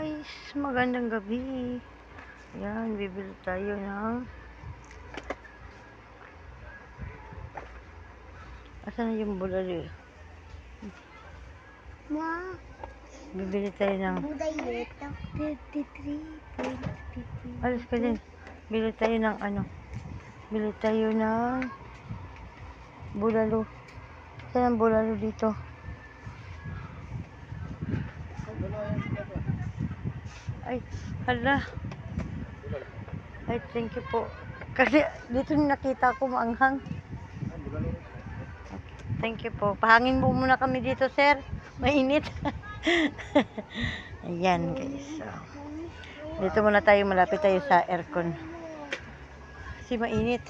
guys, magandang gabi. Yan, bibili tayo ng asan na yung bulalo? Ma, Bibili tayo ng buday ito. 53.53. alis ka din. Bili tayo ng ano? Bili tayo ng bulalo. Saan ang bulalo dito? Ay, hala. Ay, thank you po. Kasi dito nakita ko maanghang. Okay, thank you po. Pahangin mo muna kami dito, sir. Mainit. Ayan, guys. So, dito muna tayo, malapit tayo sa aircon. Kasi mainit.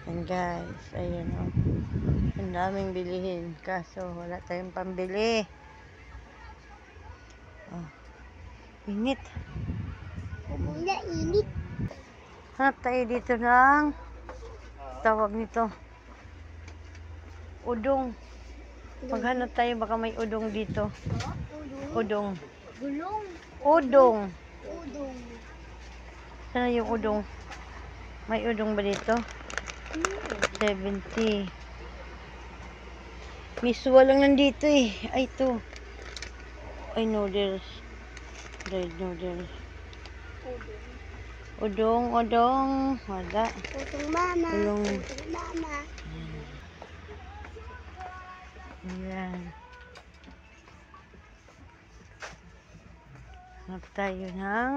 Ayan, guys. Ayan, oh. Ang daming bilihin. Kaso, wala tayong pambili. Oh. Init. Wala, init. Hanap tayo dito ng tawag nito. Udong. Maghanap tayo, baka may udong dito. Udong. Gulong. Udong. Udong. Saan yung udong? May udong ba dito? 70. Miswa lang nandito eh. Ay, ito. Ay, noodles. Dried noodles. Udong, udong. Wala. Utong mama. Udong. Utong mama. Ayan. Hanap tayo ng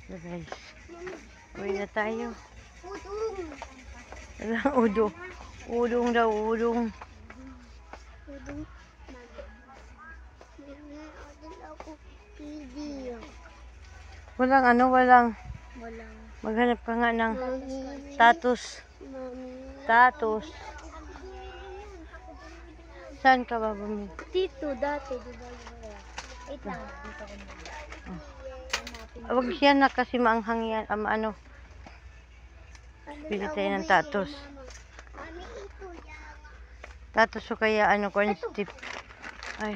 guys. Uwi na tayo. Udong. Wala, udong. Udong daw, udong. Udong. Udong ako. Video. Walang ano, walang. Walang. Maghanap ka nga ng Mami. status. Mami. Status. Saan ka ba bumili? Dito, dati. Diba? Wait lang. Dito ko muna. Huwag yan na kasi maanghang yan. Ano, bili tayo ng tatos. Mami, ito yan. Tatos o kaya ano, corn stick. Ay,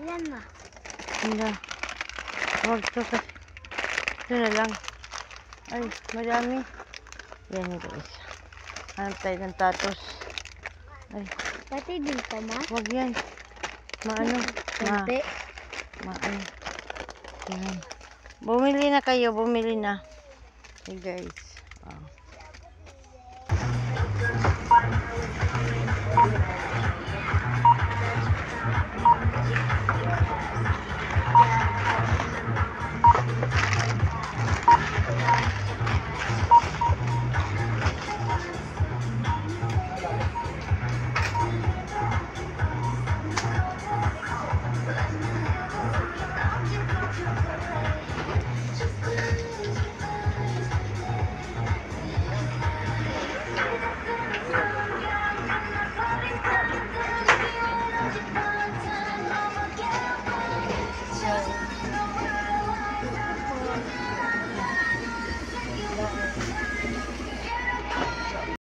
Yan na. hindi. Huwag to kasi. Ito na lang. Ay, madami. Yan guys. Hanap tayo ng tatos. Ay, Pati din ka, ma? huwag yan. Maano? Konti. Maano? Yan. Bumili na kayo, bumili na. Hey guys. Oh.